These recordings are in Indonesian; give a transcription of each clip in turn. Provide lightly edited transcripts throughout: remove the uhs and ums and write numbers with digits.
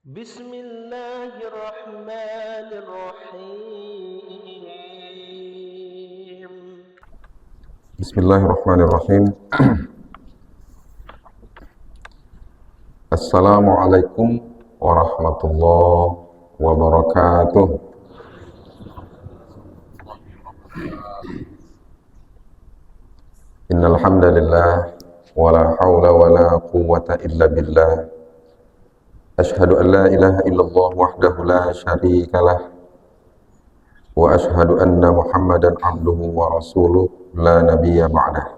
Bismillahirrahmanirrahim. Bismillahirrahmanirrahim. Assalamualaikum warahmatullahi wabarakatuh. Innal hamdalillah wala haula wala quwwata illa billah. Asyhadu an la ilaha illallah wahdahu la syarikalah wa asyhadu anna Muhammadan abduhu wa rasuluh la nabiyya ba'dah.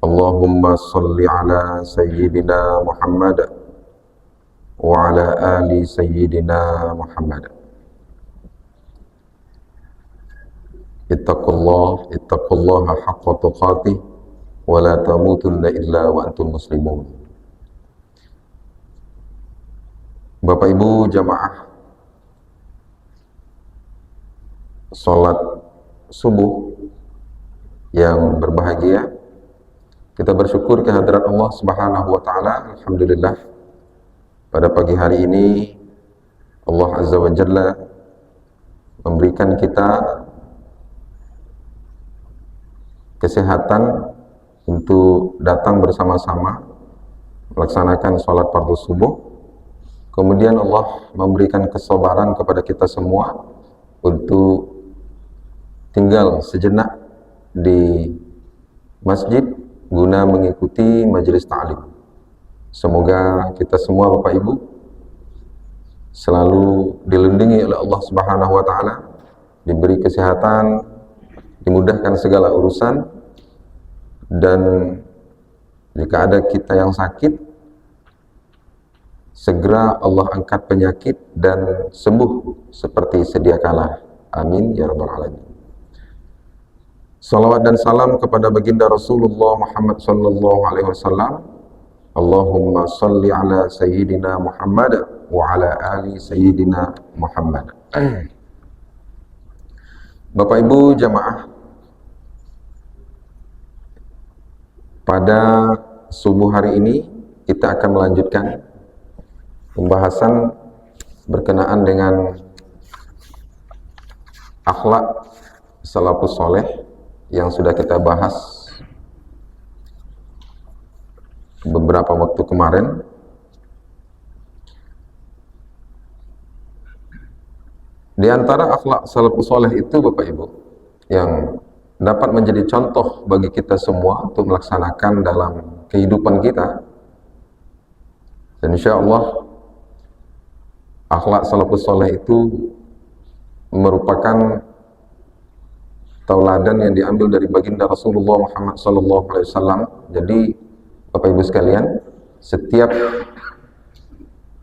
Allahumma salli ala sayyidina Muhammad wa ala ali sayyidina Muhammad. Ittaqullaha haqqa tuqatih wa la tamutunna illa wa antum muslimun. Bapak Ibu jamaah salat subuh yang berbahagia, kita bersyukur kehadirat Allah Subhanahu wa taala. Alhamdulillah, pada pagi hari ini Allah Azza wa Jalla memberikan kita kesehatan untuk datang bersama-sama melaksanakan sholat fardu subuh. Kemudian Allah memberikan kesabaran kepada kita semua untuk tinggal sejenak di masjid guna mengikuti majelis ta'lim. Semoga kita semua Bapak Ibu selalu dilindungi oleh Allah Subhanahu wa taala, diberi kesehatan, dimudahkan segala urusan, dan jika ada kita yang sakit, segera Allah angkat penyakit dan sembuh seperti sedia kala. Amin ya rabbal alamin. Salawat dan salam kepada baginda Rasulullah Muhammad sallallahu alaihi wasallam. Allahumma salli ala sayyidina Muhammad wa ala ali sayyidina Muhammad. Bapak Ibu jamaah, pada subuh hari ini kita akan melanjutkan pembahasan berkenaan dengan akhlak salafus soleh yang sudah kita bahas beberapa waktu kemarin. Di antara akhlak salafus soleh itu Bapak Ibu yang dapat menjadi contoh bagi kita semua untuk melaksanakan dalam kehidupan kita, dan insya Allah akhlak salafus soleh itu merupakan tauladan yang diambil dari baginda Rasulullah Muhammad SAW. Jadi Bapak Ibu sekalian, setiap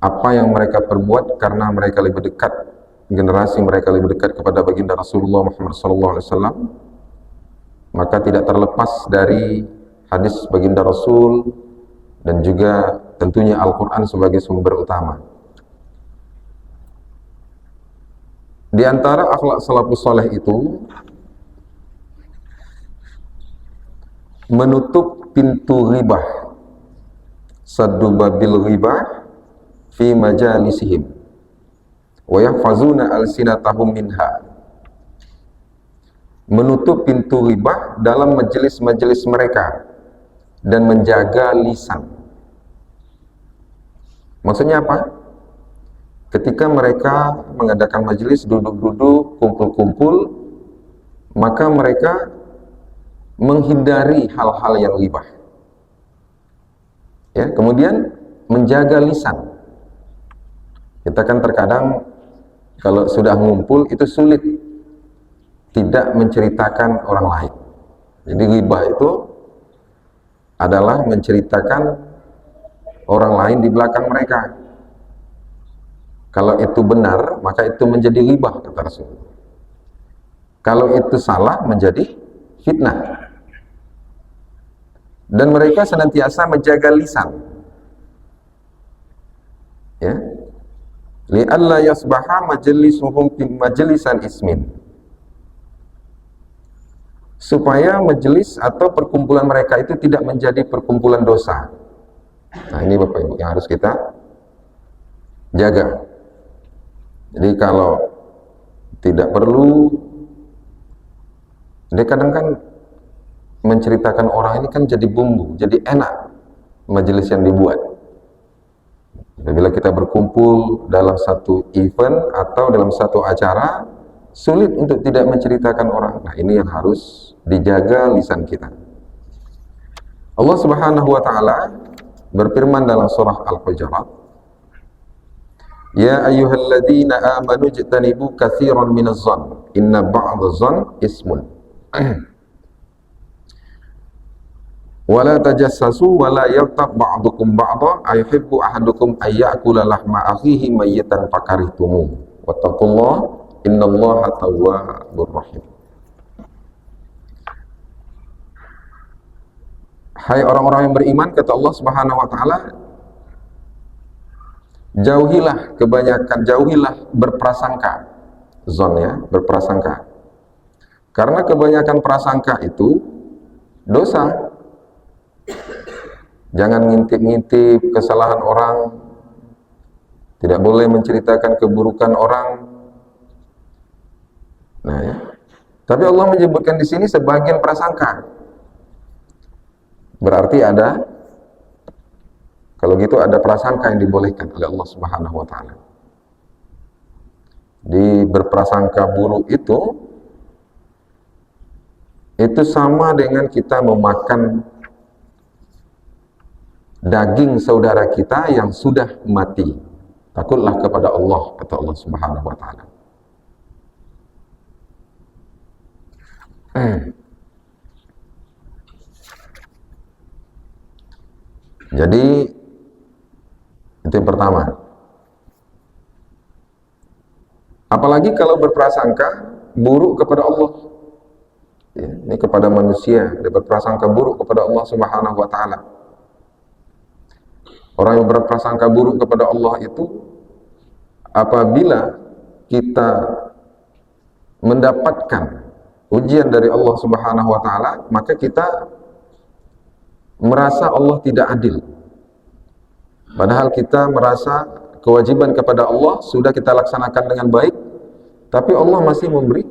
apa yang mereka perbuat karena mereka lebih dekat, generasi mereka lebih dekat kepada baginda Rasulullah Muhammad SAW, maka tidak terlepas dari hadis baginda Rasul dan juga tentunya Al-Quran sebagai sumber utama. Di antara akhlak salafus saleh itu menutup pintu ghibah, saddu babil ghibah fi majalisihim wa yahfazuna alsinatahum minha. Menutup pintu ghibah dalam majelis-majelis mereka dan menjaga lisan. Maksudnya apa? Ketika mereka mengadakan majelis, duduk-duduk, kumpul-kumpul, maka mereka menghindari hal-hal yang ghibah. Ya, kemudian menjaga lisan. Kita kan terkadang kalau sudah ngumpul itu sulit tidak menceritakan orang lain. Jadi ghibah itu adalah menceritakan orang lain di belakang mereka. Kalau itu benar, maka itu menjadi ghibah, kata Rasul. Kalau itu salah, menjadi fitnah. Dan mereka senantiasa menjaga lisan. Ya. Li'alla yasbaha majlisuhum majlisan ismin. Supaya majelis atau perkumpulan mereka itu tidak menjadi perkumpulan dosa. Nah, ini Bapak Ibu yang harus kita jaga. Jadi kalau tidak perlu, dia kadang kan menceritakan orang ini kan jadi bumbu, jadi enak majelis yang dibuat. Bila kita berkumpul dalam satu event atau dalam satu acara, sulit untuk tidak menceritakan orang. Nah, ini yang harus dijaga lisan kita. Allah Subhanahu wa taala berfirman dalam surah Al-Hujurat, "Ya ayyuhalladzina amanu ijtanibu katsiran minadh-dhann, inna ba'dadh-dhann ismun." Wala tajassasu wala yaghtab ba'dukum ba'dha ayuhibbu ahadukum ayyakula lahma akhihi mayyitan fakarihtumu wattaqullaha innallaha tawwabur rahim. Hai orang-orang yang beriman, kata Allah Subhanahu wa taala, jauhilah berprasangka. Zon, ya, berprasangka. Karena kebanyakan prasangka itu dosa. Jangan ngintip-ngintip kesalahan orang, tidak boleh menceritakan keburukan orang. Nah, ya. Tapi Allah menyebutkan di sini sebagian prasangka. Berarti ada, kalau gitu ada prasangka yang dibolehkan oleh Allah Subhanahu wa taala. Di berprasangka buruk itu sama dengan kita memakan daging saudara kita yang sudah mati. Takutlah kepada Allah, kata Allah Subhanahu wa taala. Jadi itu yang pertama. Apalagi kalau berprasangka buruk kepada Allah. Ya, ini kepada manusia, dia berprasangka buruk kepada Allah Subhanahu wa taala. Orang yang berprasangka buruk kepada Allah itu apabila kita mendapatkan ujian dari Allah Subhanahu wa taala, maka kita merasa Allah tidak adil. Padahal kita merasa kewajiban kepada Allah sudah kita laksanakan dengan baik, tapi Allah masih memberi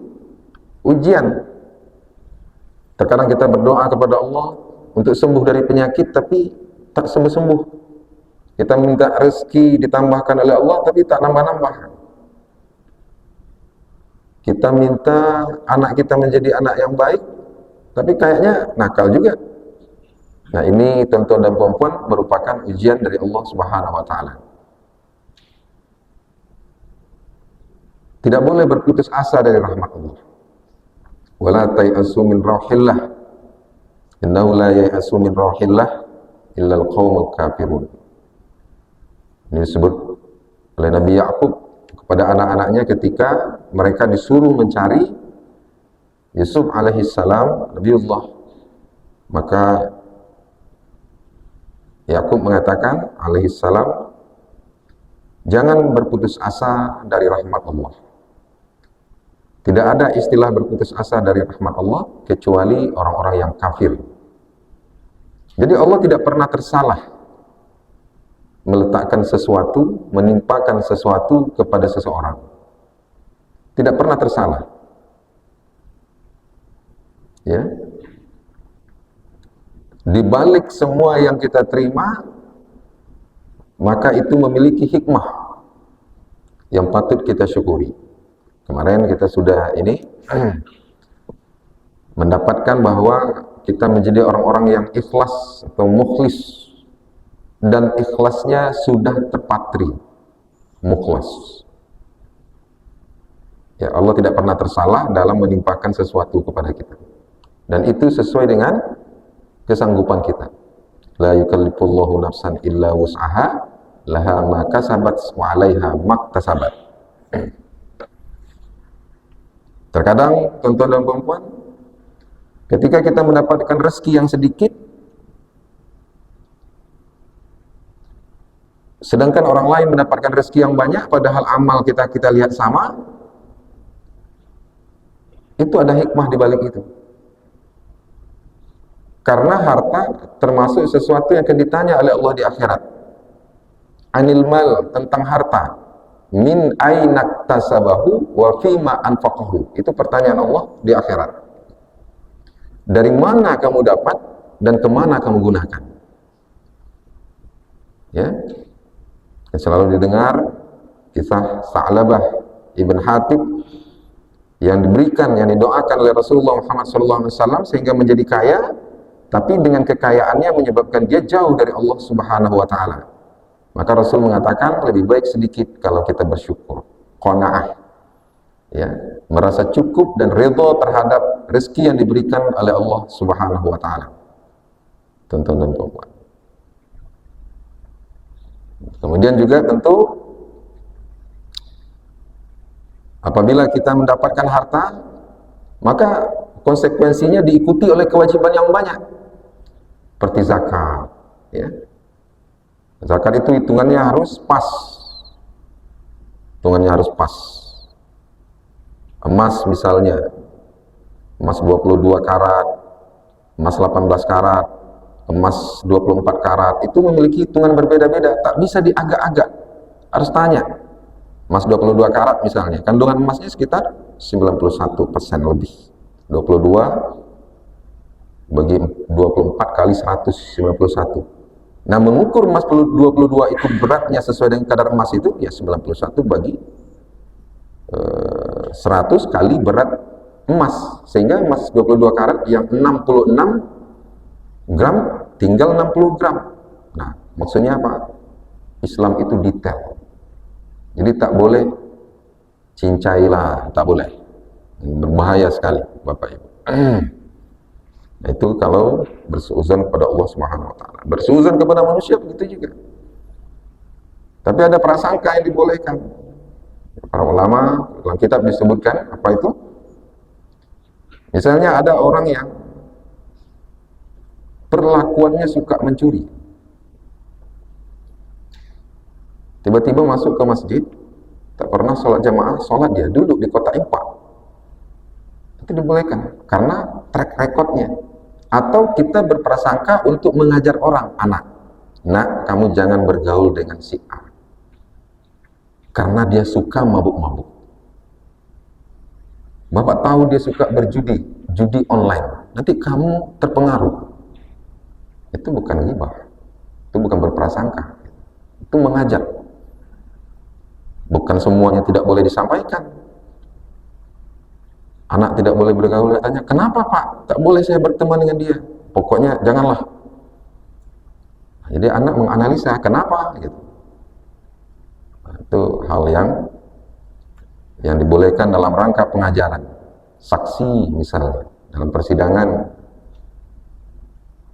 ujian. Terkadang kita berdoa kepada Allah untuk sembuh dari penyakit, tapi tak sembuh-sembuh. Kita minta rezeki ditambahkan oleh Allah, tapi tak nambah-nambah. Kita minta anak kita menjadi anak yang baik, tapi kayaknya nakal juga. Nah, ini tuan-tuan dan puan-puan merupakan ujian dari Allah Subhanahu wa taala. Tidak boleh berputus asa dari rahmat Allah. Wala tay'asu min rauhillah. Innahu la ya'asu min rauhillah illa al-qaumul kafirun. Ini disebut oleh Nabi Ya'qub kepada anak-anaknya ketika mereka disuruh mencari Yusuf alaihi salam, Nabiullah. Maka Ya'qub mengatakan alaihi salam, jangan berputus asa dari rahmat Allah. Tidak ada istilah berputus asa dari rahmat Allah kecuali orang-orang yang kafir. Jadi Allah tidak pernah tersalah meletakkan sesuatu, menimpakan sesuatu kepada seseorang. Tidak pernah tersalah. Ya. Di balik semua yang kita terima, maka itu memiliki hikmah yang patut kita syukuri. Kemarin kita sudah mendapatkan bahwa kita menjadi orang-orang yang ikhlas atau mukhlis, dan ikhlasnya sudah terpatri, mukhlas. Ya, Allah tidak pernah tersalah dalam menimpakan sesuatu kepada kita, dan itu sesuai dengan kesanggupan kita. La yukallifullahu nafsan illa wus'aha, laha ma kasabat wa 'alaiha maktasabat. Terkadang, tuan-tuan dan puan-puan, ketika kita mendapatkan rezeki yang sedikit, sedangkan orang lain mendapatkan rezeki yang banyak, padahal amal kita lihat sama, itu ada hikmah di balik itu. Karena harta termasuk sesuatu yang akan ditanya oleh Allah di akhirat. anil mal, tentang harta. Min ainak tasabahu wa fima anfaqahu. Itu pertanyaan Allah di akhirat. Dari mana kamu dapat dan kemana kamu gunakan? Ya, selalu didengar kisah Sa'labah ibn Hatib yang diberikan, yang didoakan oleh Rasulullah Muhammad SAW sehingga menjadi kaya, tapi dengan kekayaannya menyebabkan dia jauh dari Allah Subhanahu wa Ta'ala. Maka Rasul mengatakan lebih baik sedikit kalau kita bersyukur, qanaah, ya, merasa cukup dan ridha terhadap rezeki yang diberikan oleh Allah Subhanahu wa Ta'ala. Tonton dan perempuan. Kemudian juga tentu apabila kita mendapatkan harta, maka konsekuensinya diikuti oleh kewajiban yang banyak, seperti zakat, ya. Zakat itu hitungannya harus pas. Emas misalnya, emas 22 karat, emas 18 karat, emas 24 karat, itu memiliki hitungan berbeda-beda, tak bisa diagak-agak. Harus tanya. Emas 22 karat misalnya, kandungan emasnya sekitar 91% lebih. 22 bagi 24 kali 191. Nah, mengukur emas 22 itu beratnya sesuai dengan kadar emas itu, ya 91 bagi 100 kali berat emas, sehingga emas 22 karat yang 66 gram tinggal 60 gram. Nah, maksudnya apa? Islam itu detail. Jadi tak boleh cincailah, tak boleh. Berbahaya sekali, Bapak Ibu. Nah, itu kalau berseuzan kepada Allah Subhanahu wa Ta'ala. Berseuzan kepada manusia begitu juga. Tapi ada prasangka yang dibolehkan. Para ulama dalam kitab disebutkan apa itu? Misalnya ada orang yang perlakuannya suka mencuri. Tiba-tiba masuk ke masjid, tak pernah sholat jamaah, sholat dia duduk di kotak infak. Itu dibolehkan karena track recordnya. Atau kita berprasangka untuk mengajar orang, anak, nak, kamu jangan bergaul dengan si A karena dia suka mabuk-mabuk. Bapak tahu dia suka berjudi, judi online, nanti kamu terpengaruh. Itu bukan ghibah, itu bukan berprasangka, itu mengajar. Bukan semuanya tidak boleh disampaikan. Anak tidak boleh bergaul, tanya, kenapa Pak? Tak boleh saya berteman dengan dia. Pokoknya janganlah. Jadi anak menganalisa, kenapa? Gitu. Nah, itu hal yang dibolehkan dalam rangka pengajaran. Saksi misalnya, dalam persidangan,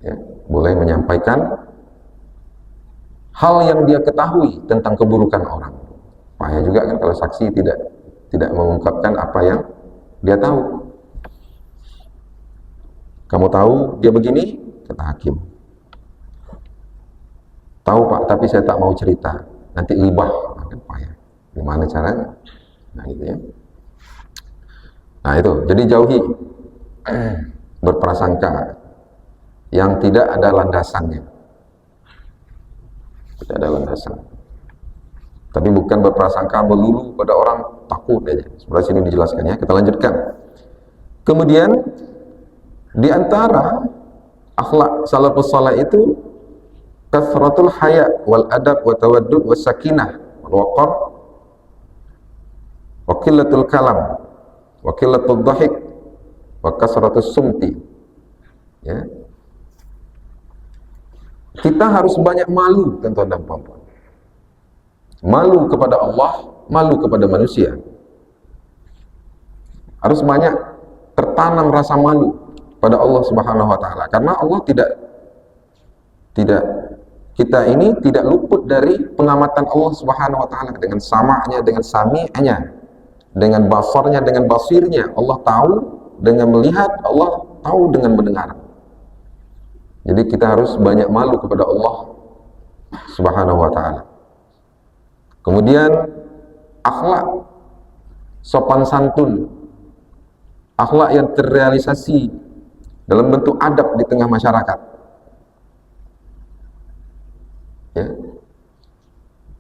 ya, boleh menyampaikan hal yang dia ketahui tentang keburukan orang. Bahaya juga kan kalau saksi tidak mengungkapkan apa yang dia tahu. Kamu tahu dia begini, kata hakim. Tahu Pak, tapi saya tak mau cerita. Nanti ghibah, kan payah. Gimana caranya? Nah, gitu ya. Nah, itu. Jadi jauhi berprasangka yang tidak ada landasannya. Tidak ada landasan. Tapi bukan berprasangka melulu pada orang, takut aja. Sebelah sini dijelaskan ya. Kita lanjutkan. Kemudian di antara akhlak salafus saleh itu kathratul haya wal adab wa tawaddud wa sakinah wal waqar wa qillatul kalam wa qillatul dhahik wa kasratus sumti. Ya. Kita harus banyak malu, tuan-tuan dan puan-puan. Malu kepada Allah, malu kepada manusia. Harus banyak tertanam rasa malu pada Allah Subhanahu wa Ta'ala, karena Allah tidak kita ini tidak luput dari pengamatan Allah Subhanahu wa Ta'ala, dengan sama'nya, dengan sami'nya, dengan basarnya, dengan basirnya. Allah tahu dengan melihat, Allah tahu dengan mendengar. Jadi kita harus banyak malu kepada Allah Subhanahu wa Ta'ala. Kemudian akhlak sopan santun, akhlak yang terrealisasi dalam bentuk adab di tengah masyarakat. Ya.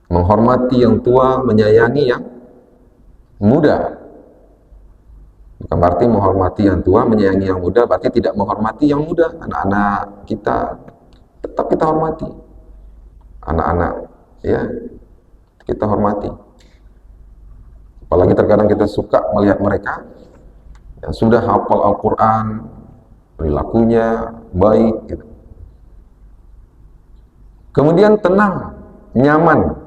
Menghormati yang tua, menyayangi yang muda. Bukan berarti menghormati yang tua, menyayangi yang muda, berarti tidak menghormati yang muda. Anak-anak kita tetap kita hormati. Anak-anak, ya, kita hormati. Apalagi terkadang kita suka melihat mereka yang sudah hafal Al-Quran, perilakunya baik, gitu. Kemudian tenang, nyaman.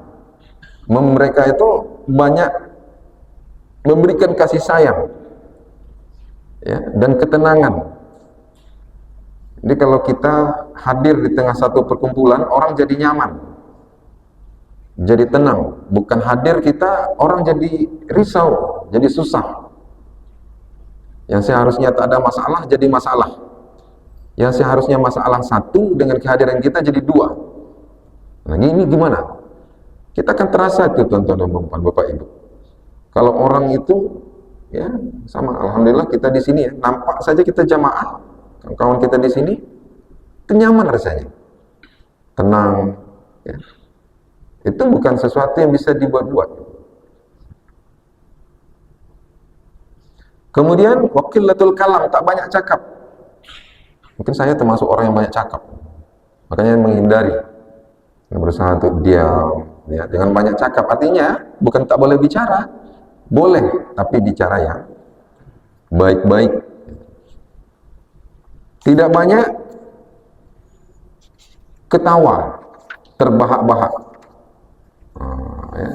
Mereka itu banyak memberikan kasih sayang, ya, dan ketenangan. Jadi kalau kita hadir di tengah satu perkumpulan, orang jadi nyaman, jadi tenang. Bukan hadir kita, orang jadi risau, jadi susah. Yang seharusnya tak ada masalah, jadi masalah. Yang seharusnya masalah satu, dengan kehadiran kita jadi dua. Nah, ini gimana? Kita akan terasa itu, tuan-tuan dan puan, Bapak Ibu. Kalau orang itu, ya, sama, alhamdulillah kita di sini, ya, nampak saja kita jamaah, kawan-kawan kita di sini, nyaman rasanya, tenang, ya. Itu bukan sesuatu yang bisa dibuat-buat. Kemudian waqillatul kalam, tak banyak cakap. Mungkin saya termasuk orang yang banyak cakap, makanya menghindari, berusaha untuk diam, ya, jangan banyak cakap. Artinya bukan tak boleh bicara, boleh, tapi bicara yang baik-baik. Tidak banyak ketawa terbahak-bahak. Ya.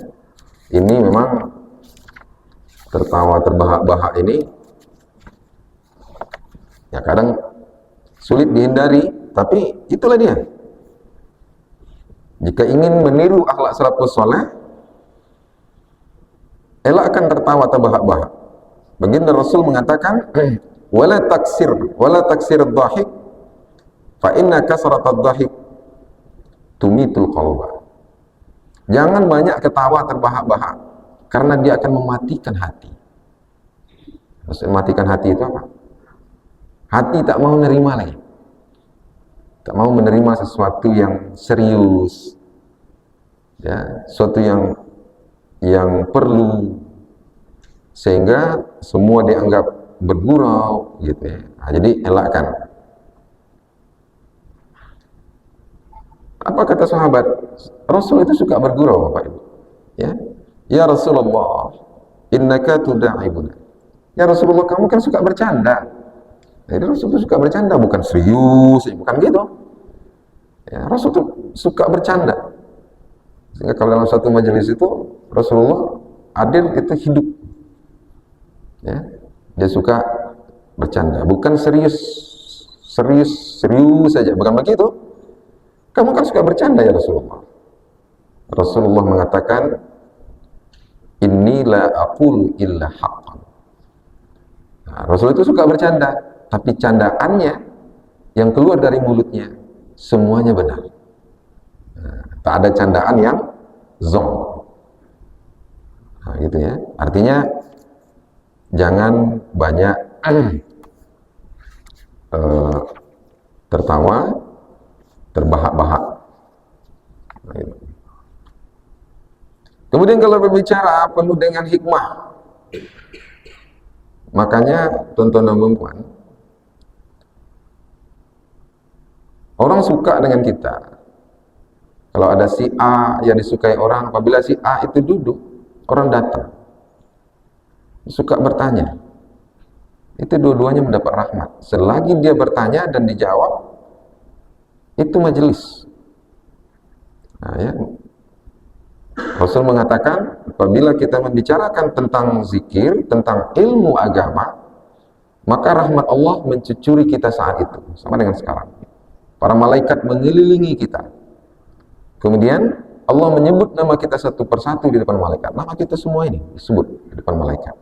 Ini memang tertawa terbahak-bahak ini, ya, kadang sulit dihindari, tapi itulah dia. Jika ingin meniru akhlak salafus saleh, elakkan tertawa terbahak-bahak. Baginda Rasul mengatakan, wala taksir ad-dhahik, fa inna kasrat ad-dhahik tumitul qalba. Jangan banyak ketawa terbahak-bahak, karena dia akan mematikan hati. Maksud mematikan hati itu apa? Hati tak mau menerima lagi, tak mau menerima sesuatu yang serius, ya, sesuatu yang perlu, sehingga semua dianggap bergurau, gitu, ya. Nah, jadi elakkan. Apa kata sahabat? Rasul itu suka bergurau, Bapak Ibu. Ya Rasulullah, innaka tuda'ibuna. Ya Rasulullah, kamu kan suka bercanda. Jadi Rasul itu suka bercanda, bukan serius, bukan gitu. Ya, Rasul itu suka bercanda. Sehingga kalau dalam satu majelis itu Rasulullah hadir itu hidup. Ya, dia suka bercanda, bukan serius saja, bukan begitu. Kamu kan suka bercanda ya Rasulullah. Rasulullah mengatakan, inni la aqulu illa haqqan. Nah, Rasul itu suka bercanda, tapi candaannya yang keluar dari mulutnya semuanya benar. Nah, tak ada candaan yang zong. Nah, gitu ya. Artinya jangan banyak tertawa terbahak-bahak. Nah, gitu. Kemudian kalau berbicara penuh dengan hikmah. Makanya tuan-tuan dan puan, orang suka dengan kita. Kalau ada si A yang disukai orang, apabila si A itu duduk, orang datang, suka bertanya. Itu dua-duanya mendapat rahmat. Selagi dia bertanya dan dijawab, itu majelis. Nah, ya. Rasul mengatakan, apabila kita membicarakan tentang zikir, tentang ilmu agama, maka rahmat Allah mencucuri kita saat itu, sama dengan sekarang. Para malaikat mengelilingi kita. Kemudian Allah menyebut nama kita satu persatu di depan malaikat. Nama kita semua ini disebut di depan malaikat.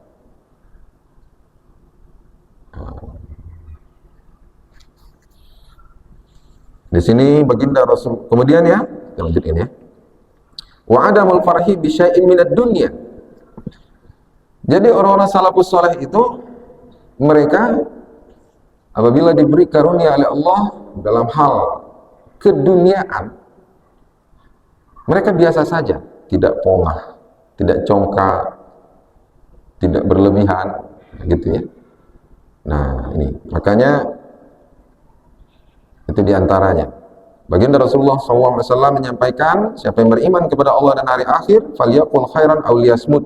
Di sini baginda Rasul. Kemudian ya, kita lanjutin ya. Wa adamul farhi bi syai'in minad dunya. Jadi orang-orang salafus saleh itu, mereka apabila diberi karunia oleh Allah dalam hal keduniaan, mereka biasa saja. tidak pongah, tidak congkak, tidak berlebihan, gitu ya. Nah, ini makanya itu diantaranya. Baginda Rasulullah SAW menyampaikan, siapa yang beriman kepada Allah dan hari akhir, falyaqul khairan aw liyasmut.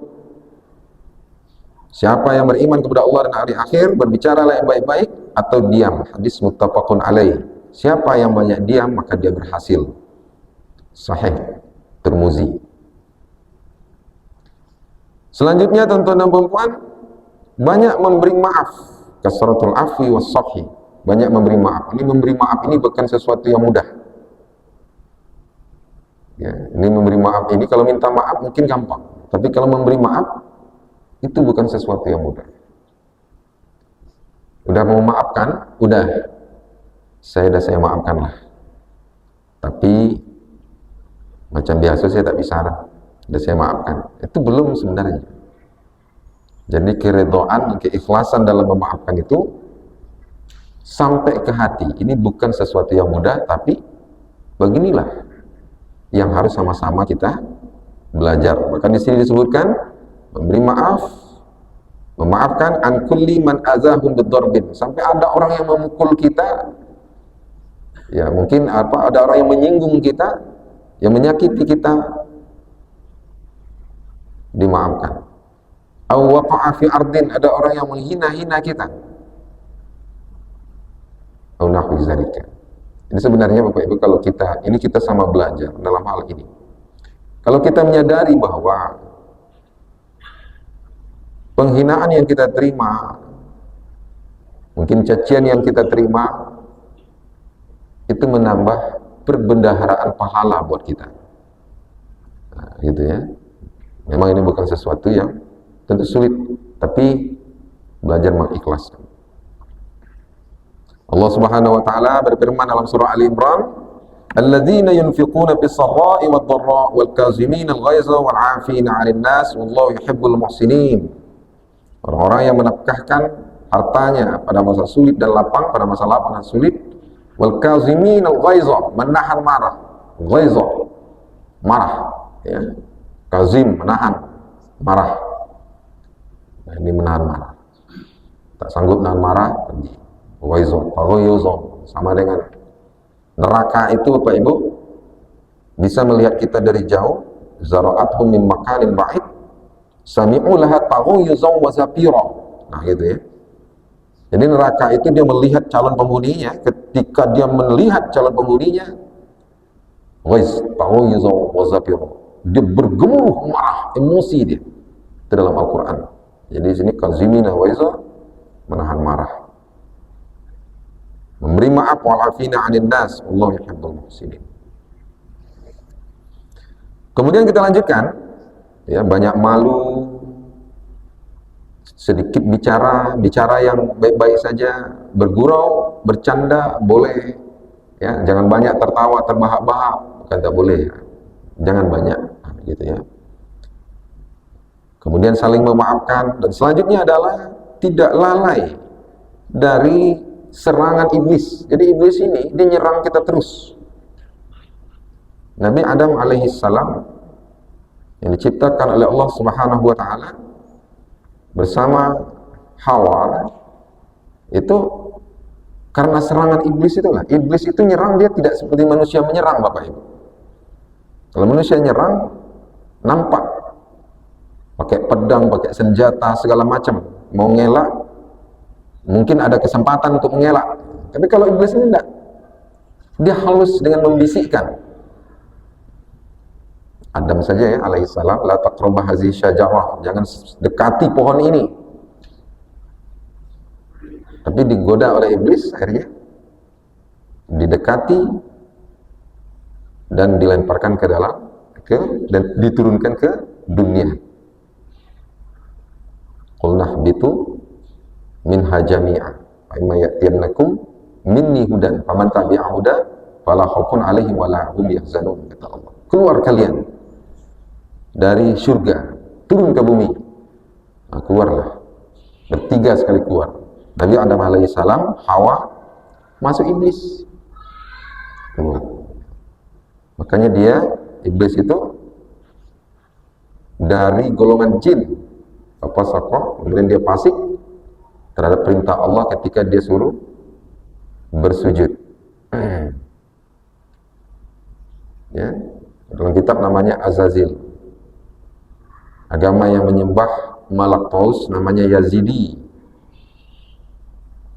Siapa yang beriman kepada Allah dan hari akhir, berbicaralah yang baik-baik atau diam. Hadis muttafaqun alaih. Siapa yang banyak diam, maka dia berhasil. Sahih Tirmizi. Selanjutnya, tuan-tuan dan perempuan, banyak memberi maaf. Kasratul afwi was safhi. Banyak memberi maaf. Ini memberi maaf ini bukan sesuatu yang mudah. Ya, ini memberi maaf ini, kalau minta maaf mungkin gampang. Tapi kalau memberi maaf, itu bukan sesuatu yang mudah. Udah mau maafkan? Udah. Saya maafkan lah. Tapi macam biasa saya tak bisa lah. Udah saya maafkan. Itu belum sebenarnya. Jadi keridhaan, keikhlasan dalam memaafkan itu sampai ke hati. Ini bukan sesuatu yang mudah, tapi beginilah yang harus sama-sama kita belajar. Maka di sini disebutkan memberi maaf, memaafkan an kulli man azahum bidarbin. Sampai ada orang yang memukul kita, ya mungkin ada orang yang menyinggung kita, yang menyakiti kita, dimaafkan. Aw waqa'a fi ardin, ada orang yang menghina-hina kita. Aw nahwi zalika. Ini sebenarnya Bapak Ibu, kalau kita sama belajar dalam hal ini. Kalau kita menyadari bahwa penghinaan yang kita terima, mungkin cacian yang kita terima, itu menambah perbendaharaan pahala buat kita. Nah, gitu ya. Memang ini bukan sesuatu yang tentu sulit, tapi belajar mengikhlaskan. Allah Subhanahu wa taala berfirman dalam surah Ali Imran, "Alladzina yunfiquna bis-sarra'i wad-dharra'i wal-kazimina al-ghaiza wal-'afina 'anil nas wallahu yuhibbul muhsinin." Orang-orang yang menafkahkan hartanya pada masa sulit dan lapang, pada masa lapang dan sulit, wal-kazimina al-ghaiza, menahan marah, ghaiza, marah, ya. Kazim, menahan marah. Nah, ini menahan marah. Tak sanggup menahan marah, pergi. Ghaizah, sama dengan neraka itu Bapak Ibu, bisa melihat kita dari jauh. Zara'athum min makanin ba'id sami'u laha taghayyuzan wa zafira. Nah gitu ya. Jadi neraka itu dia melihat calon penghuninya, ketika dia melihat calon penghuninya, taghayyuzan wa zafira, dia bergemuruh marah, emosi dia. Itu dalam Al-Quran. Jadi di sini kazimina waiza, menahan marah. Memberi maaf wal-afina 'anil nas, wallahu yuhibbul muhsinin. Kemudian kita lanjutkan, ya, banyak malu, sedikit bicara yang baik-baik saja, bergurau, bercanda boleh, ya, jangan banyak tertawa, terbahak-bahak, bukan tak boleh, jangan banyak, gitu ya. Kemudian saling memaafkan, dan selanjutnya adalah tidak lalai dari serangan iblis. Jadi iblis ini dia nyerang kita terus. Nabi Adam alaihissalam yang diciptakan oleh Allah Subhanahu wa taala bersama Hawa itu karena serangan iblis itulah. Iblis itu nyerang, dia tidak seperti manusia menyerang, Bapak Ibu. Kalau manusia nyerang nampak, pakai pedang, pakai senjata segala macam, mau ngelak mungkin ada kesempatan untuk mengelak. Tapi kalau iblis ini enggak, dia halus dengan membisikkan. Adam saja ya alaihissalam, la taqrabu hazihi syajarah, jangan dekati pohon ini. Tapi digoda oleh iblis, akhirnya didekati dan dilemparkan ke dalam dan diturunkan ke dunia. Qulna bitu minha jami'a fa imma ya'tiyannakum minni hudan faman tabi'a huda fala khaufun 'alaihim wa la hum yahzanun, kata Allah. Keluar kalian dari surga, turun ke bumi. Nah, keluarlah. Bertiga sekali keluar. Nabi Adam alaihissalam, Hawa, masuk iblis. Keluar. Makanya iblis itu dari golongan jin, fasaqah, kemudian dia fasik terhadap perintah Allah ketika dia suruh bersujud. Ya, dalam kitab namanya Azazil. Agama yang menyembah Malak Paus namanya Yazidi.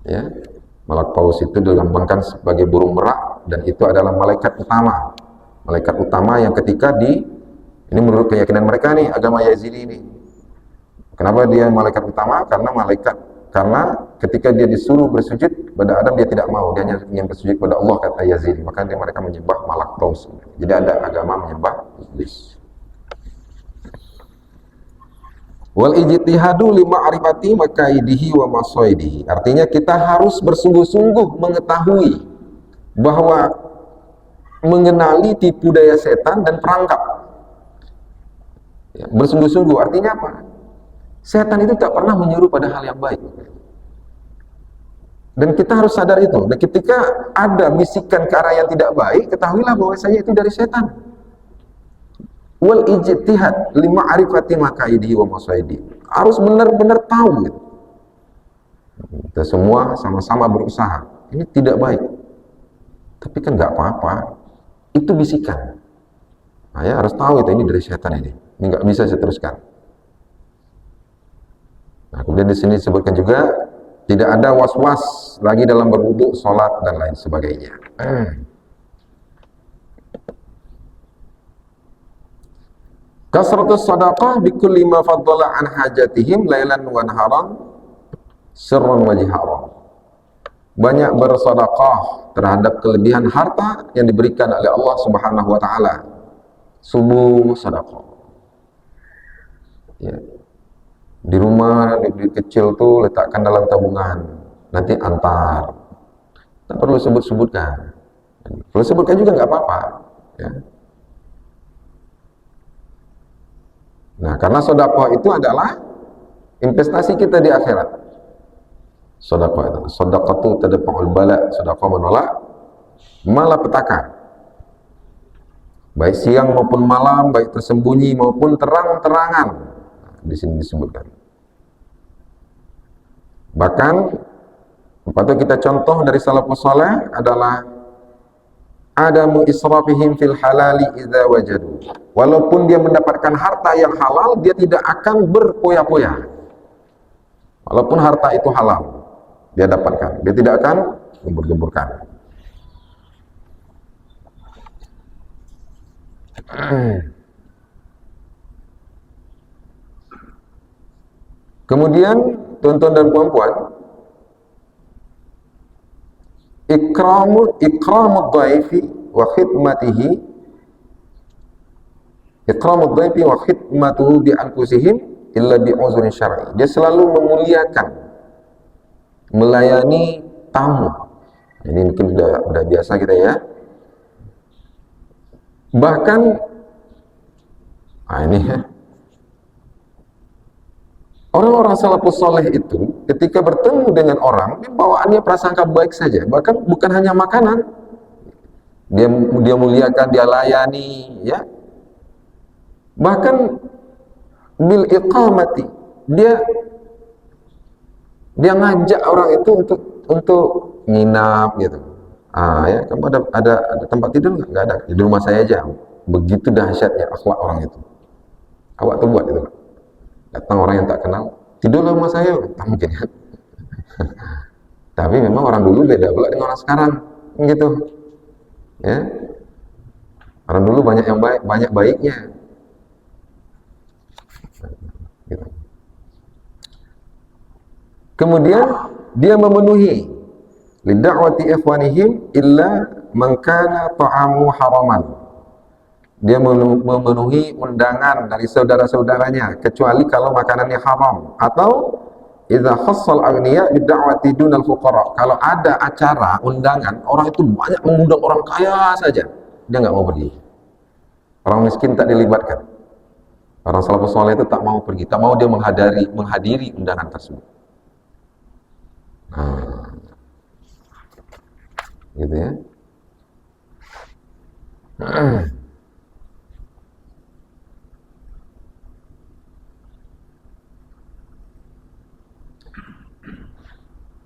Ya, Malak Paus itu dilambangkan sebagai burung merak, dan itu adalah malaikat utama. Malaikat utama yang ketika ini menurut keyakinan mereka nih, agama Yazidi ini. Kenapa dia malaikat utama? Karena ketika dia disuruh bersujud pada Adam, dia tidak mau, dia hanya ingin bersujud pada Allah, kata Yazidi. Maka mereka menyembah Malak Paus. Jadi ada agama menyembah iblis. Wal ijtihadu li ma'rifati makaidihi wa masaidihi. Artinya kita harus bersungguh-sungguh mengetahui bahwa mengenali tipu daya setan dan perangkap. Ya, bersungguh-sungguh artinya apa? Setan itu tak pernah menyuruh pada hal yang baik. Dan kita harus sadar itu. Dan ketika ada bisikan ke arah yang tidak baik, ketahuilah bahwasanya itu dari setan. Wal ijtihad li ma'rifati makaidihi wa masaidihi. Harus benar-benar tahu gitu. Kita semua sama-sama berusaha. Ini tidak baik. Tapi kan nggak apa-apa. Itu bisikan. Nah, ya harus tahu itu, ini dari setan ini. Ini nggak bisa saya teruskan. Nah, kemudian di sini disebutkan juga tidak ada was-was lagi dalam berwudu, sholat dan lain sebagainya. Kasratus sadaqah bikulli ma faddala an hajatihim lailan wa naharan sirran wa jiharan. Banyak bersedekah terhadap kelebihan harta yang diberikan oleh Allah Subhanahu wa taala. Subuh sedekah. Ya. Di rumah duit kecil tuh letakkan dalam tabungan, nanti antar. Tak perlu sebut-sebutkan. Perlu sebutkan juga nggak apa-apa. Ya. Nah, karena sedekah itu adalah investasi kita di akhirat. Sedekah itu, sedekah itu tadfa'ul bala, sedekah menolak malapetaka. Baik siang maupun malam, baik tersembunyi maupun terang-terangan. Di sini disebutkan. Bahkan patut kita contoh dari salafus saleh adalah adamu israfihim fil halali idza wajadu. Walaupun dia mendapatkan harta yang halal, dia tidak akan berpoya-poya. Walaupun harta itu halal, dia dapatkan, dia tidak akan gembur-gemburkan. Kemudian tuan-tuan dan puan-puan, ikramud dhaifi wa khidmatihi, ikramud dhaifi wa khidmatuhu bi anfusihim illa bi uzrin syar'i. Dia selalu memuliakan, melayani tamu. Ini mungkin sudah biasa kita ya. Bahkan ini ya, orang-orang salafus saleh itu ketika bertemu dengan orang, bawaannya prasangka baik saja. Bahkan bukan hanya makanan, dia muliakan, dia layani, ya. Bahkan bil iqamati, dia ngajak orang itu untuk nginap gitu. Ya, kamu ada tempat tidur nggak? Nggak ada, di rumah saya aja. Begitu dahsyatnya akhlak orang itu. Awak tuh buat itu. Datang orang yang tak kenal, tidur di rumah saya, tak mungkin kan? Tapi memang orang dulu beda pula dengan orang sekarang, gitu. Ya, orang dulu banyak yang baik, banyak baiknya. Gitu. Kemudian dia memenuhi lida'wati ikhwanihim illa man kana ta'amu haraman. Dia memenuhi undangan dari saudara-saudaranya kecuali kalau makanannya haram. Atau idza khassal aghniya bid'awati dunal fuqara. Kalau ada acara undangan, orang itu banyak mengundang orang kaya saja, dia nggak mau pergi. Orang miskin tak dilibatkan. Orang salafus saleh itu tak mau pergi, tak mau dia menghadiri undangan tersebut. Nah, gitu ya.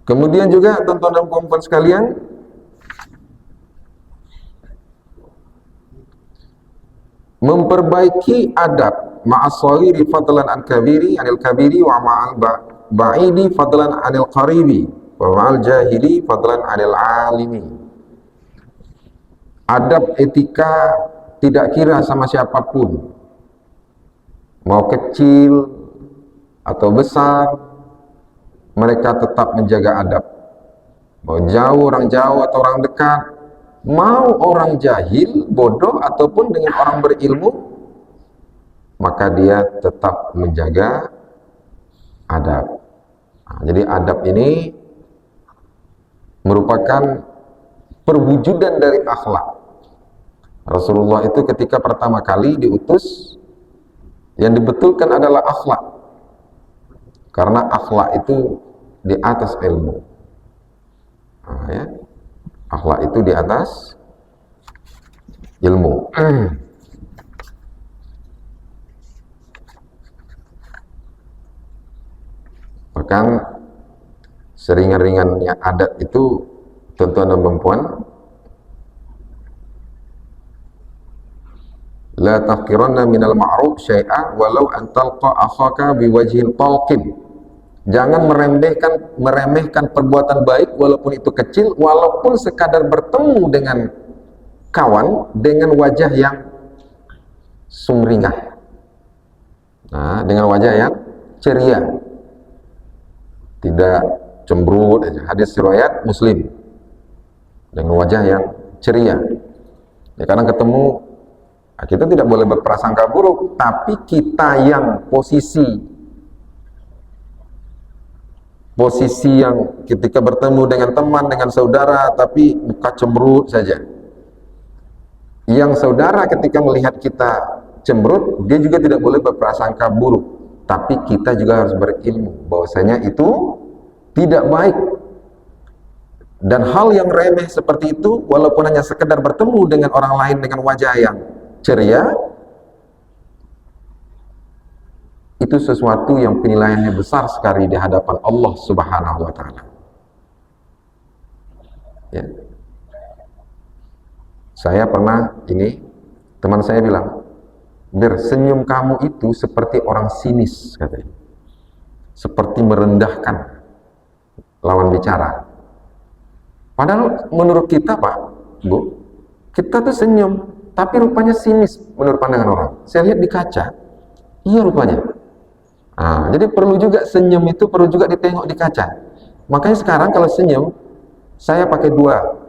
Kemudian juga tuan-tuan dan puan-puan sekalian, memperbaiki adab ma'as-saghiri fadlan an kabiri anil kabiri wa ma'al ba'idi fadlan anil qaribi wa ma'al jahili fadlan anil alimi. Adab etika tidak kira sama siapapun, mau kecil atau besar, mereka tetap menjaga adab. Mau jauh, orang jauh atau orang dekat, mau orang jahil, bodoh ataupun dengan orang berilmu, maka dia tetap menjaga adab. Nah, jadi adab ini merupakan perwujudan dari akhlak. Rasulullah itu ketika pertama kali diutus, yang dibetulkan adalah akhlak, karena akhlak itu di atas ilmu. Nah, ya. Akhlak itu di atas ilmu. Bahkan seringan-ringannya adat itu, tuan-tuan dan perempuan, la tahqiranna minal ma'ruf syai'a walau an talqa akhaka biwajhin talqin. Jangan meremehkan perbuatan baik walaupun itu kecil, walaupun sekadar bertemu dengan kawan dengan wajah yang sumringah. Nah, dengan wajah yang ceria. Tidak cemberut aja. Hadis riwayat Muslim. Dengan wajah yang ceria. Ya, karena ketemu, kita tidak boleh berprasangka buruk, tapi kita yang posisi yang ketika bertemu dengan teman, dengan saudara, tapi muka cemberut saja. Yang saudara ketika melihat kita cemberut, dia juga tidak boleh berprasangka buruk, tapi kita juga harus berilmu bahwasanya itu tidak baik. Dan hal yang remeh seperti itu, walaupun hanya sekedar bertemu dengan orang lain dengan wajah yang ceria, itu sesuatu yang penilaiannya besar sekali di hadapan Allah Subhanahu wa Ta'ala. Ya. Saya pernah teman saya bilang, bersenyum kamu itu seperti orang sinis, katanya, seperti merendahkan lawan bicara. Padahal menurut kita, Pak, Bu, kita tuh senyum, tapi rupanya sinis menurut pandangan orang. Saya lihat di kaca, iya rupanya. Nah, jadi perlu juga senyum itu perlu juga ditengok di kaca. Makanya sekarang kalau senyum, saya pakai dua.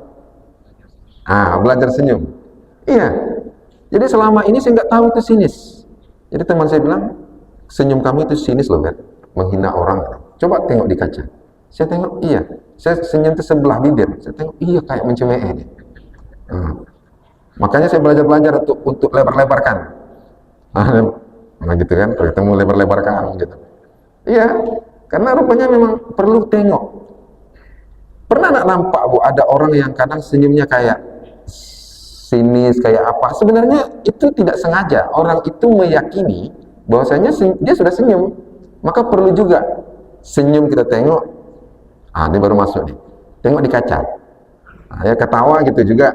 Belajar senyum. Iya. Jadi selama ini saya nggak tahu itu sinis. Jadi teman saya bilang, senyum kamu itu sinis loh, kan? Menghina orang. Coba tengok di kaca. Saya tengok, iya. Saya senyum itu sebelah bibir. Saya tengok, iya, kayak mencemooh ini. Makanya saya belajar untuk lebar-lebarkan. Nah gitu kan, ketemu lebar-lebarkan gitu. Iya, karena rupanya memang perlu tengok. Pernah nggak nampak, Bu, ada orang yang kadang senyumnya kayak sinis, kayak apa? Sebenarnya itu tidak sengaja. Orang itu meyakini bahwasanya dia sudah senyum. Maka perlu juga senyum kita tengok. Ini baru masuk nih. Tengok di kaca. Ya ketawa gitu juga.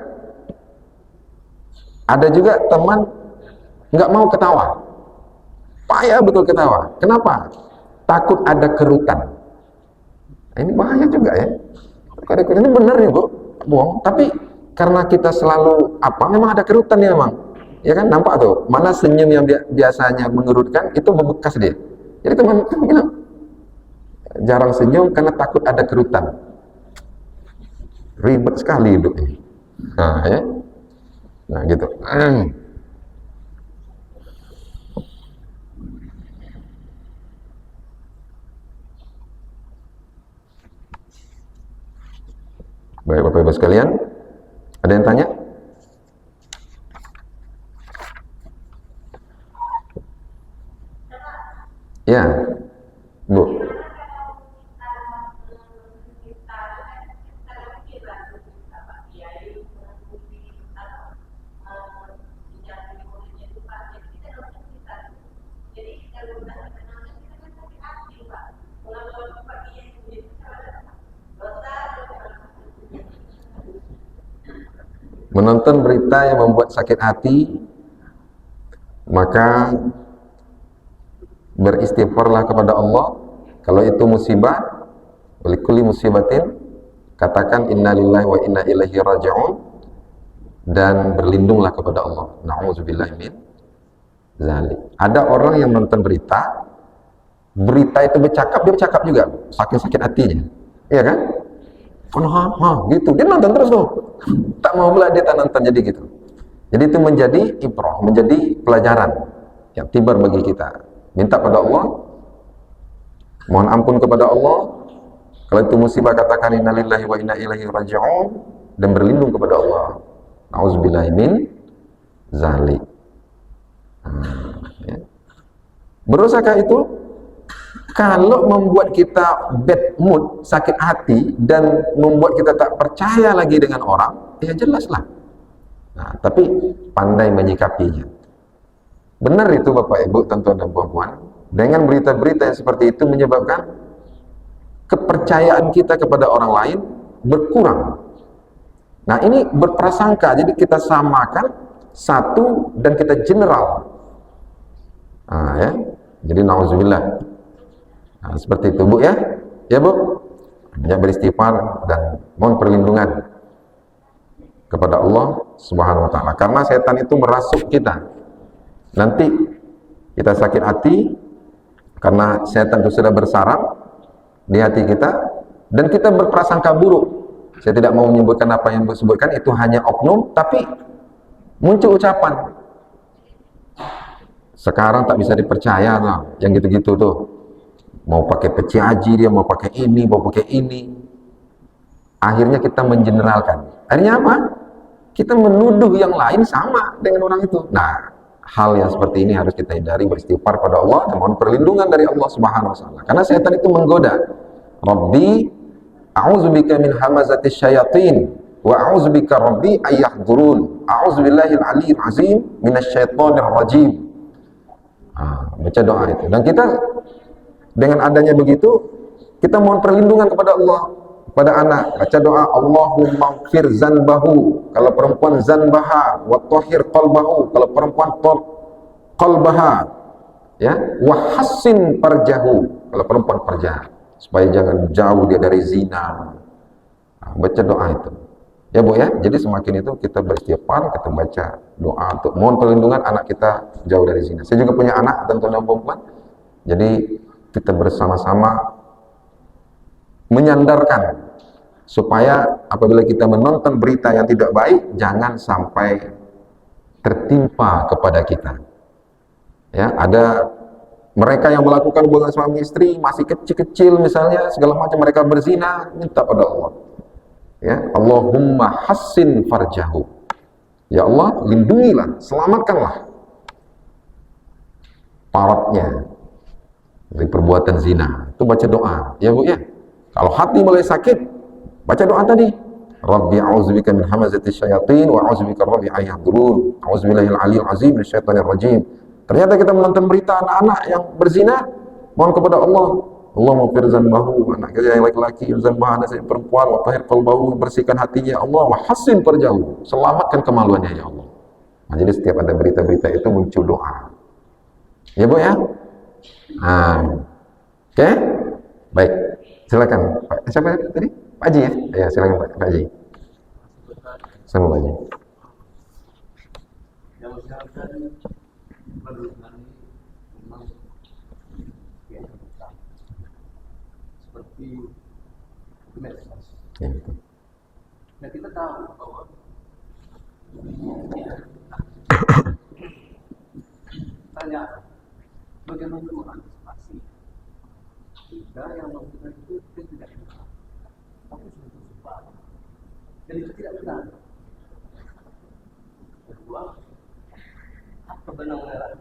Ada juga teman nggak mau ketawa. Payah betul ketawa. Kenapa? Takut ada kerutan. Ini bahaya juga ya. Ini benar nih, Bu, bohong. Tapi karena kita selalu memang ada kerutan ya, memang. Ya kan, nampak tuh. Mana senyum yang biasanya mengerutkan itu membekas dia. Jadi teman bilang jarang senyum karena takut ada kerutan. Ribet sekali hidup ini. Nah, ya. Nah, gitu. Baik, Bapak Ibu sekalian, ada yang tanya? Ya, Bu. menonton berita yang membuat sakit hati, maka beristighfarlah kepada Allah. Kalau itu musibah, likulli musibatin, katakan innalillahi wa inna ilaihi raji'un, dan berlindunglah kepada Allah. Na'udzubillahi min zalik. Ada orang yang nonton berita itu bercakap, dia bercakap juga, saking sakit hatinya, iya kan? Gitu, dia nonton terus tuh, tak mau pula dia tak nonton, jadi gitu. Jadi itu menjadi ibrah, menjadi pelajaran yang tibar bagi kita. Minta pada Allah, mohon ampun kepada Allah. Kalau itu musibah, katakan innalillahi wa inna ilaihi raji'un, dan berlindung kepada Allah. Na'udzubillahi min zalik. Ya. Berusakah itu? Kalau membuat kita bad mood, sakit hati, dan membuat kita tak percaya lagi dengan orang, ya jelaslah. Nah, tapi pandai menyikapinya. Benar itu Bapak Ibu, tuan-tuan dan puan-puan, dengan berita-berita yang seperti itu menyebabkan kepercayaan kita kepada orang lain berkurang. Nah, ini berprasangka, jadi kita samakan satu dan kita general. Nah, ya. Jadi na'udzubillah. Nah, seperti itu Bu ya. Ya Bu, banyak beristighfar dan mohon perlindungan kepada Allah Subhanahu wa taala, karena setan itu merasuk kita. Nanti kita sakit hati karena setan itu sudah bersarang di hati kita, dan kita berprasangka buruk. Saya tidak mau menyebutkan apa yang disebutkan, itu hanya oknum, tapi muncul ucapan, sekarang tak bisa dipercaya lah, yang gitu-gitu tuh. Mau pakai peci haji dia, mau pakai ini, mau pakai ini. Akhirnya kita mengeneralkan. Akhirnya apa? Kita menuduh yang lain sama dengan orang itu. Nah, hal yang seperti ini harus kita hindari, beristighfar pada Allah, dan mohon perlindungan dari Allah Subhanahu wa taala. Karena setan itu menggoda. Rabbi, a'udzubika min hamazatis syayatin, wa a'udzubika rabbi ayyahdurun. A'udzubillahil aliyyil azim minasyaitonir rajim. Baca doa itu. Dan kita dengan adanya begitu, kita mohon perlindungan kepada Allah, pada anak. Baca doa, Allahumma fir zanbahu, kalau perempuan zanbaha, wa tahhir qalbahu, kalau perempuan qalbaha, ya, wa hassin farjahu, kalau perempuan farjah, supaya jangan jauh dia dari zina. Baca doa itu. Ya Bu ya, jadi semakin itu kita beristighfar, kita baca doa untuk mohon perlindungan anak kita jauh dari zina. Saya juga punya anak, tentunya perempuan. Jadi kita bersama-sama menyandarkan supaya apabila kita menonton berita yang tidak baik, jangan sampai tertimpa kepada kita. Ya, ada mereka yang melakukan hubungan suami istri masih kecil-kecil misalnya, segala macam, mereka berzina, minta pada Allah. Ya, Allahumma hassin farjahu. Ya Allah, lindungilah, selamatkanlah paratnya dari perbuatan zina. Itu baca doa, ya Bu ya. Kalau hati mulai sakit, baca doa tadi. Rabbi a'udzubika min hamazatis syayatin wa a'udzubika rabbi ayyahdurun. A'udzubillahil aliyyil azim minasyaitonir rajim. Ternyata kita menonton berita anak-anak yang berzina, mohon kepada Allah, Allah maghfir zanbahu, anak kita yang laki-laki, zanbah anak saya perempuan, wa tahhir qalbahu, bersihkan hatinya Allah, wa hassin farjahu, selamatkan kemaluannya ya Allah. Nah, jadi setiap ada berita-berita itu muncul doa. Ya Bu ya. Oke? Baik. Silakan. Pak, siapa tadi? Pak Haji ya? Ya, silakan Pak Haji. Sama Pak Haji. Yang misalkan menurut kami memang seperti medsos. Ya, betul. Nah, kita tahu bahwa tanya bagaimana mengantisipasi jika yang melakukan itu tidak benar, tapi sudah tersebar, dan itu tidak benar. Kedua, apa benar-benar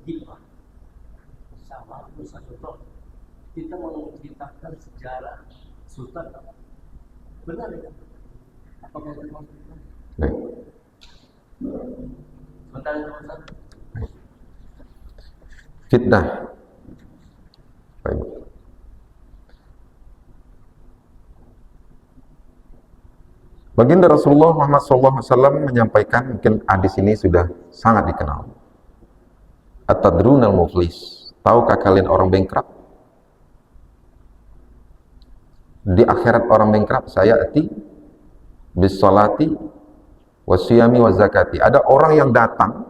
jika sama Musa contoh kita menceritakan sejarah Sultan, benar ya? Apakah itu maksudnya? Baik. Sebentar Ustaz. Fitnah. Baik. Baginda Rasulullah Muhammad SAW menyampaikan, mungkin hadis ini sudah sangat dikenal. Atadrunal muflis, tahukah kalian orang bankrupt? Di akhirat orang bankrupt, saya ati bis salati wasiyami wazakati. Ada orang yang datang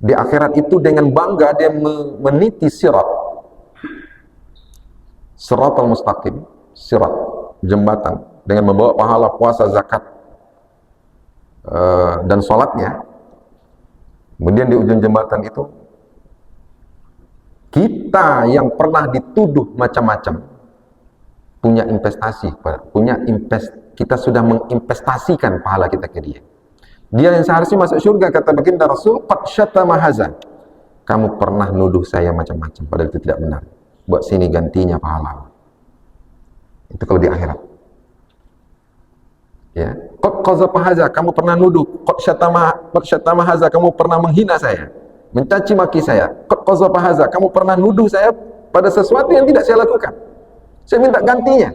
di akhirat itu dengan bangga dia meniti sirat al-mustaqim, sirat, jembatan, dengan membawa pahala puasa, zakat, dan sholatnya. Kemudian di ujung jembatan itu, kita yang pernah dituduh macam-macam, punya investasi, kita sudah menginvestasikan pahala kita ke dia. Dia yang seharusnya masuk surga, kata baginda Rasul, qad syatama haza. Kamu pernah nuduh saya macam-macam, padahal itu tidak benar. Buat sini gantinya pahala. Itu kalau di akhirat. Ya, qad qazafa haza, kamu pernah nuduh, qad syatama haza, kamu pernah menghina saya, mencaci maki saya, qad qazafa haza, kamu pernah nuduh saya pada sesuatu yang tidak saya lakukan. Saya minta gantinya.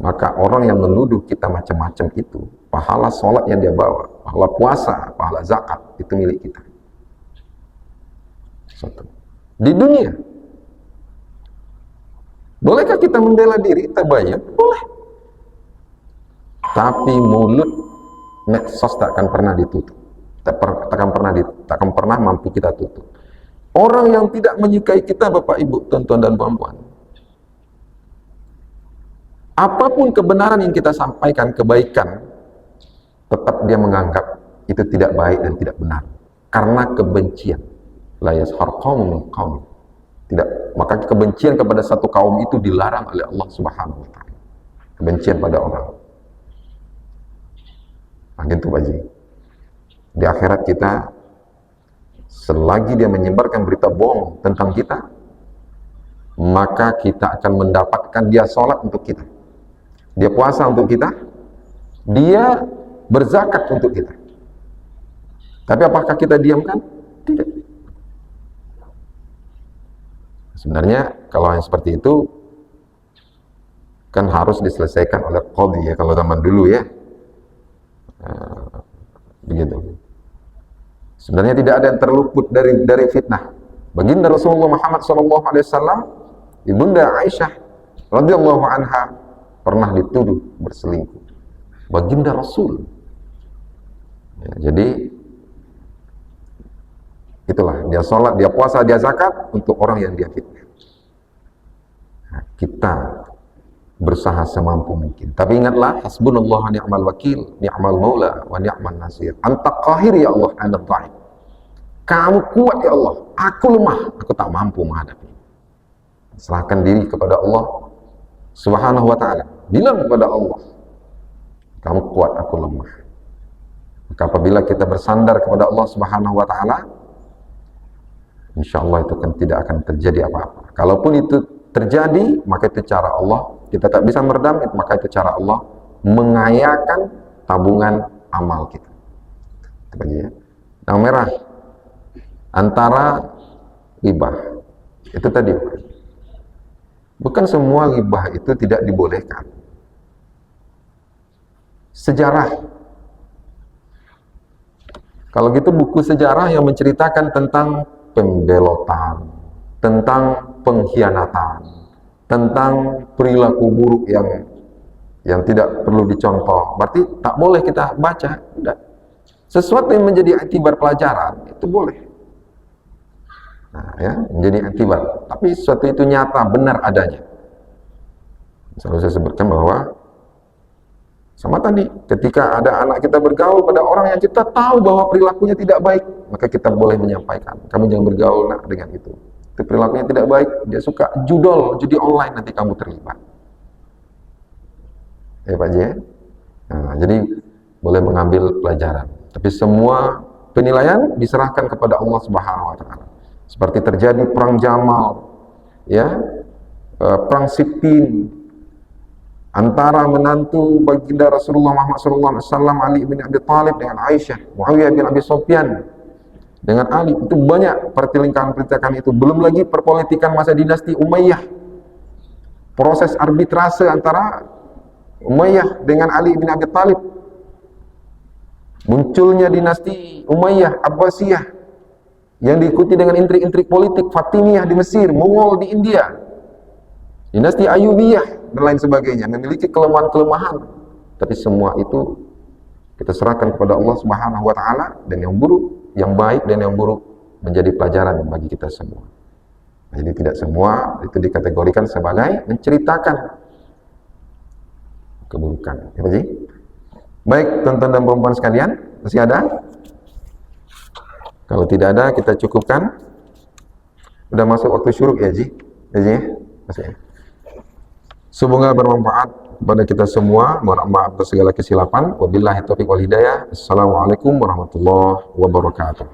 Maka orang yang menuduh kita macam-macam itu, pahala sholat yang dia bawa, pahala puasa, pahala zakat, itu milik kita. Satu. Di dunia, bolehkah kita membela diri, tabayun? Boleh. Tapi mulut, medsos tak akan pernah ditutup. Tak akan pernah mampu kita tutup. Orang yang tidak menyukai kita, Bapak Ibu, tuan-tuan dan puan-puan, apapun kebenaran yang kita sampaikan, kebaikan, tetap dia menganggap itu tidak baik dan tidak benar. Karena kebencian. La yashar qaumun min qaum. Tidak, maka kebencian kepada satu kaum itu dilarang oleh Allah Subhanahu wa taala. Kebencian pada orang. Nah, gitu Pak Ji. Di akhirat kita, selagi dia menyebarkan berita bohong tentang kita, maka kita akan mendapatkan dia sholat untuk kita, dia puasa untuk kita, dia berzakat untuk kita. Tapi apakah kita diamkan? Tidak. Sebenarnya kalau yang seperti itu kan harus diselesaikan oleh qadhi ya, kalau zaman dulu ya. Begitu. Sebenarnya tidak ada yang terluput dari fitnah. Baginda Rasulullah Muhammad SAW, ibunda Aisyah radhiyallahu anha pernah dituduh berselingkuh. Baginda Rasul. Ya, jadi itulah, dia sholat, dia puasa, dia zakat untuk orang yang dia fitnah. Nah, kita berusaha semampu mungkin. Tapi ingatlah, hasbunallah ni'mal wakil, ni'mal maula, wa ni'mal nasir. Anta qahir ya Allah, ana dhaif. Kamu kuat ya Allah, aku lemah, aku tak mampu menghadapi. Serahkan diri kepada Allah Subhanahu wa ta'ala. Bilang kepada Allah, kamu kuat, aku lemah. Maka apabila kita bersandar kepada Allah Subhanahu wa ta'ala, insya Allah itu kan tidak akan terjadi apa-apa. Kalaupun itu terjadi, maka itu cara Allah. Kita tak bisa meredam, maka itu cara Allah mengayakan tabungan amal kita. Ya. Yang merah antara ghibah itu tadi, bukan semua ghibah itu tidak dibolehkan. Sejarah, kalau gitu buku sejarah yang menceritakan tentang pembelotan, tentang pengkhianatan, tentang perilaku buruk yang tidak perlu dicontoh, berarti tak boleh kita baca. Tidak. Sesuatu yang menjadi iktibar pelajaran itu boleh. Nah, ya, menjadi iktibar. Tapi sesuatu itu nyata, benar adanya. Selalu saya sebutkan bahwa sama tadi, ketika ada anak kita bergaul pada orang yang kita tahu bahwa perilakunya tidak baik, maka kita boleh menyampaikan, kamu jangan bergaul nak dengan itu perilakunya tidak baik, dia suka judi online, nanti kamu terlibat. Ya Pak Ji ya? Nah, jadi boleh mengambil pelajaran. Tapi semua penilaian diserahkan kepada Allah Subhanahu wa taala. Seperti terjadi perang Jamal, ya, perang Siffin antara menantu baginda Rasulullah Muhammad SAW, Ali bin Abi Thalib dengan Aisyah, Muawiyah bin Abi Sufyan dengan Ali. Itu banyak pertelingkahan-pertelingkahan itu. Belum lagi perpolitikan masa dinasti Umayyah, proses arbitrase antara Umayyah dengan Ali bin Abi Thalib, munculnya dinasti Umayyah, Abbasiyah yang diikuti dengan intrik-intrik politik, Fatimiyah di Mesir, Mongol di India, dinasti Ayyubiyah dan lain sebagainya, memiliki kelemahan-kelemahan. Tapi semua itu kita serahkan kepada Allah Subhanahu wa taala, dan yang buruk, yang baik dan yang buruk menjadi pelajaran bagi kita semua. Jadi tidak semua itu dikategorikan sebagai menceritakan keburukan. Ya, Pak Ji? Baik, tuan-tuan dan perempuan sekalian, masih ada? Kalau tidak ada, kita cukupkan. Udah masuk waktu syuruk ya, Ji? Ya, Ji? Masih. Semoga bermanfaat kepada kita semua. Mohon maaf atas segala kesilapan. Wabillahi taufiq wal hidayah. Assalamualaikum warahmatullahi wabarakatuh.